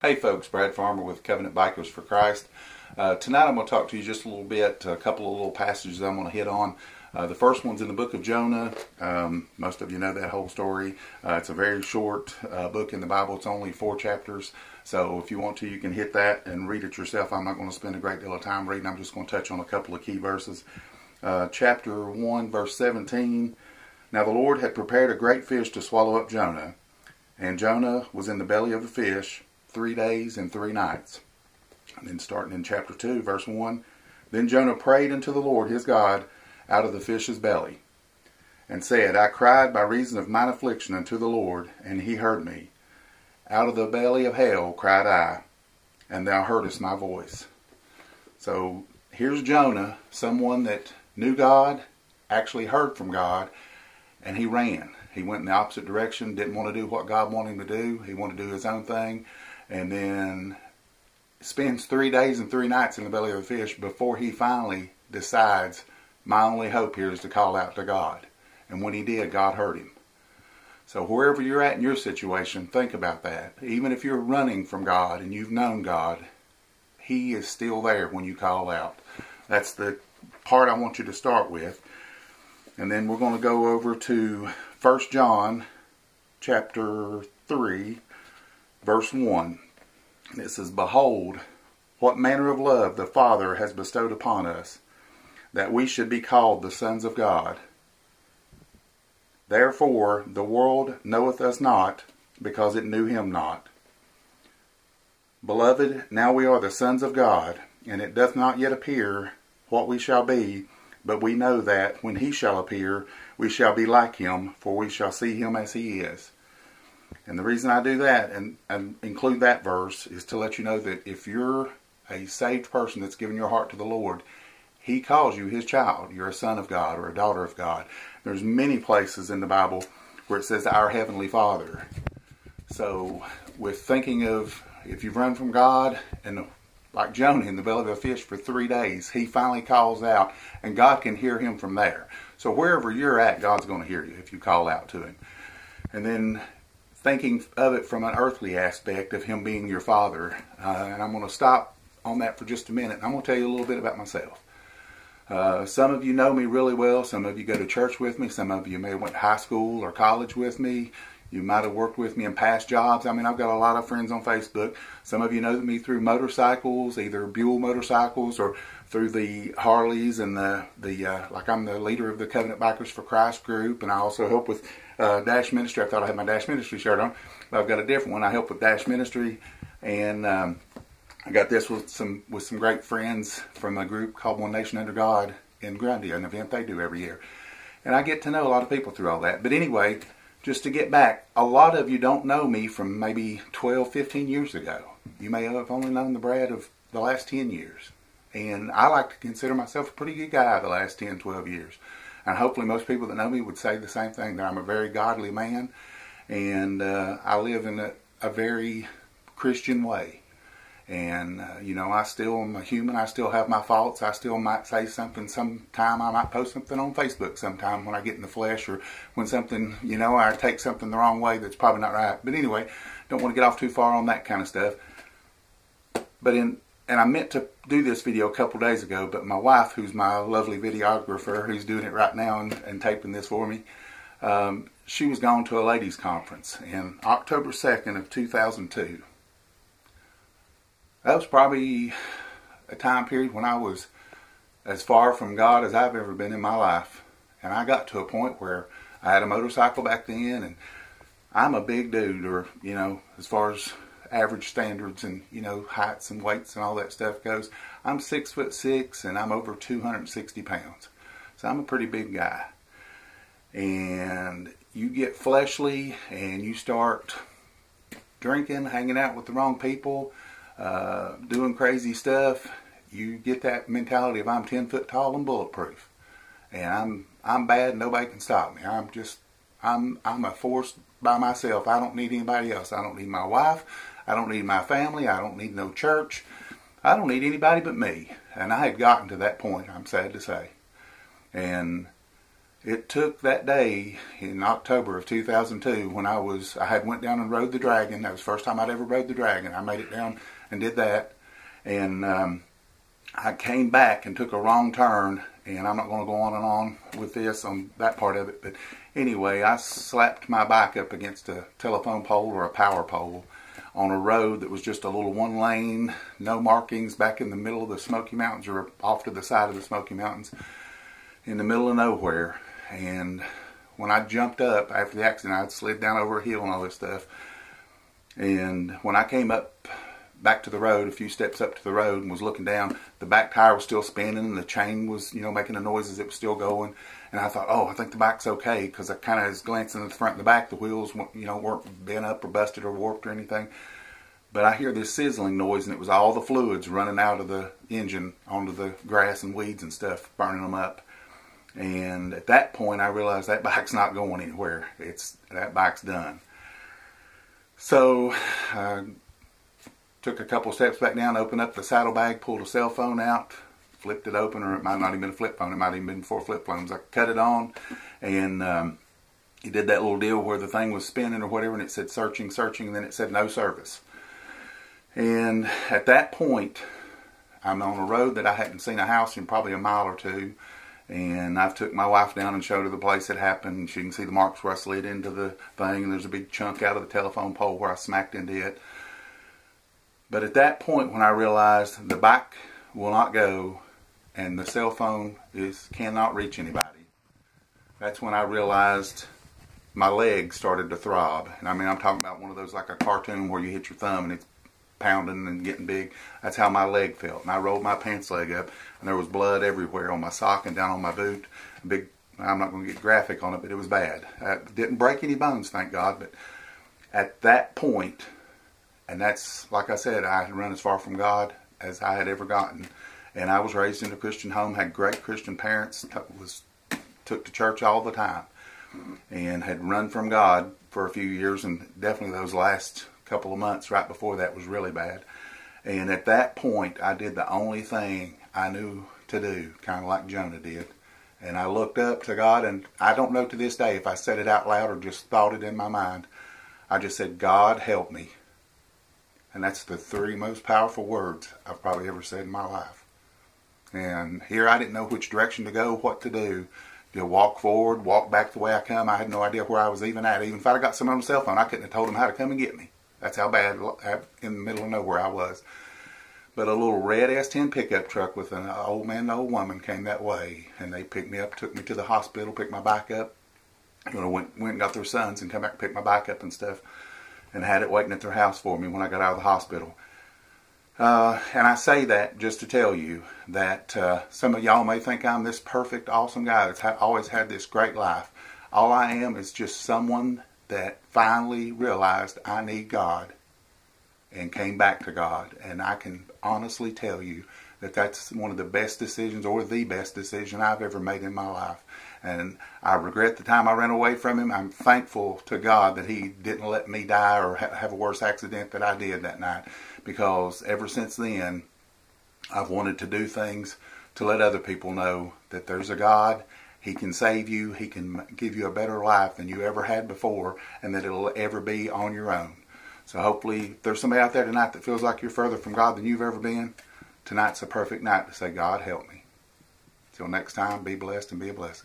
Hey folks, Brad Farmer with Covenant Bikers for Christ. Tonight I'm going to talk to you just a little bit, a couple of little passages I'm going to hit on. The first one's in the book of Jonah. Most of you know that whole story. It's a very short book in the Bible. It's only 4 chapters. So if you want to, you can hit that and read it yourself. I'm not going to spend a great deal of time reading. I'm just going to touch on a couple of key verses. Chapter 1, verse 17. Now the Lord had prepared a great fish to swallow up Jonah. And Jonah was in the belly of the fish 3 days and 3 nights. And then starting in chapter 2, verse 1. Then Jonah prayed unto the Lord his God out of the fish's belly, and said, I cried by reason of mine affliction unto the Lord, and he heard me. Out of the belly of hell cried I, and thou heardest my voice. So here's Jonah, someone that knew God, actually heard from God, and he ran. He went in the opposite direction, didn't want to do what God wanted him to do. He wanted to do his own thing. And then spends 3 days and 3 nights in the belly of the fish before he finally decides, my only hope here is to call out to God. And when he did, God heard him. So wherever you're at in your situation, think about that. Even if you're running from God and you've known God, he is still there when you call out. That's the part I want you to start with. And then we're going to go over to 1 John chapter 3, verse 1. And it says, Behold, what manner of love the Father has bestowed upon us, that we should be called the sons of God. Therefore the world knoweth us not, because it knew him not. Beloved, now we are the sons of God, and it doth not yet appear what we shall be, but we know that when he shall appear, we shall be like him, for we shall see him as he is. And the reason I do that and include that verse is to let you know that if you're a saved person that's given your heart to the Lord, he calls you his child. You're a son of God or a daughter of God. There's many places in the Bible where it says our Heavenly Father. So with thinking of if you've run from God and like Jonah in the belly of a fish for 3 days, he finally calls out and God can hear him from there. So wherever you're at, God's going to hear you if you call out to him. And then thinking of it from an earthly aspect of him being your father. And I'm going to stop on that for just a minute. I'm going to tell you a little bit about myself. Some of you know me really well. Some of you go to church with me. Some of you may have went to high school or college with me. You might have worked with me in past jobs. I mean, I've got a lot of friends on Facebook. Some of you know me through motorcycles, either Buell motorcycles or through the Harleys and like I'm the leader of the Covenant Bikers for Christ group, and I also help with Dash Ministry. I thought I had my Dash Ministry shirt on, but I've got a different one. I help with Dash Ministry, and I got this with some great friends from a group called One Nation Under God in Grundy, an event they do every year. And I get to know a lot of people through all that. But anyway, just to get back, a lot of you don't know me from maybe 12, 15 years ago. You may have only known the Brad of the last 10 years. And I like to consider myself a pretty good guy the last 10, 12 years. And hopefully most people that know me would say the same thing, that I'm a very godly man. And I live in a very Christian way. And, I still am a human. I still have my faults. I still might say something sometime. I might post something on Facebook sometime when I get in the flesh, or when something, I take something the wrong way that's probably not right. But anyway, don't want to get off too far on that kind of stuff. And I meant to do this video a couple days ago, but my wife, who's my lovely videographer, who's doing it right now and taping this for me, she was gone to a ladies' conference in October 2nd of 2002. That was probably a time period when I was as far from God as I've ever been in my life. And I got to a point where I had a motorcycle back then, and I'm a big dude, or, as far as average standards and, heights and weights and all that stuff goes. I'm 6'6", and I'm over 260 pounds. So I'm a pretty big guy. And you get fleshly and you start drinking, hanging out with the wrong people, doing crazy stuff, you get that mentality of I'm 10 foot tall and bulletproof, and I'm bad and nobody can stop me. I'm a force by myself. I don't need anybody else. I don't need my wife. I don't need my family. I don't need no church. I don't need anybody but me. And I had gotten to that point, I'm sad to say. And It took that day in October of 2002 when I had went down and rode the Dragon. That was the first time I'd ever rode the Dragon. I made it down and did that. And I came back and took a wrong turn. And I'm not going to go on and on with this on that part of it. But anyway, I slapped my bike up against a telephone pole or a power pole on a road that was just a little one lane, no markings, back in the middle of the Smoky Mountains, or off to the side of the Smoky Mountains, in the middle of nowhere. And when I jumped up after the accident, I slid down over a hill and all this stuff. And when I came up back to the road, a few steps up to the road, and was looking down, the back tire was still spinning and the chain was, making the noises. It was still going. And I thought, oh, I think the bike's okay, because I kind of was glancing at the front and the back. The wheels, weren't bent up or busted or warped or anything. But I hear this sizzling noise, and it was all the fluids running out of the engine onto the grass and weeds and stuff, burning them up. And at that point, I realized that bike's not going anywhere. That bike's done. So I took a couple steps back down, opened up the saddlebag, pulled a cell phone out, flipped it open, or it might not even been a flip phone. It might even been 4 flip phones. I cut it on, and he did that little deal where the thing was spinning or whatever, and it said searching, searching, and then it said no service. And at that point, I'm on a road that I hadn't seen a house in probably a mile or two. And I've took my wife down and showed her the place it happened. She can see the marks where I slid into the thing, and there's a big chunk out of the telephone pole where I smacked into it. But at that point, when I realized the bike will not go and the cell phone cannot reach anybody, that's when I realized my leg started to throb. And I mean, I'm talking about one of those, like a cartoon where you hit your thumb and it's pounding and getting big. That's how my leg felt. And I rolled my pants leg up, and there was blood everywhere on my sock and down on my boot. I'm not going to get graphic on it, but it was bad. I didn't break any bones, thank God. But at that point, and that's, like I said, I had run as far from God as I had ever gotten. And I was raised in a Christian home, had great Christian parents, took to church all the time, and had run from God for a few years, and definitely those last couple of months right before that was really bad. And at that point, I did the only thing I knew to do, kind of like Jonah did. And I looked up to God, and I don't know to this day if I said it out loud or just thought it in my mind. I just said, God, help me. And that's the 3 most powerful words I've probably ever said in my life. And here I didn't know which direction to go, what to do. To walk forward, walk back the way I come. I had no idea where I was even at. Even if I'd have got someone on the cell phone, I couldn't have told them how to come and get me. That's how bad in the middle of nowhere I was. But a little red S10 pickup truck with an old man and an old woman came that way. And they picked me up, took me to the hospital, picked my bike up. Went and got their sons and come back and picked my bike up and stuff. And had it waiting at their house for me when I got out of the hospital. And I say that just to tell you that some of y'all may think I'm this perfect, awesome guy that's always had this great life. All I am is just someone that finally realized I need God and came back to God. And I can honestly tell you that that's one of the best decisions, or the best decision I've ever made in my life. And I regret the time I ran away from him. I'm thankful to God that he didn't let me die or have a worse accident than I did that night. Because ever since then, I've wanted to do things to let other people know that there's a God. He can save you. He can give you a better life than you ever had before, and that it'll ever be on your own. So hopefully, if there's somebody out there tonight that feels like you're further from God than you've ever been, tonight's a perfect night to say, God, help me. Till next time, be blessed and be a blessing.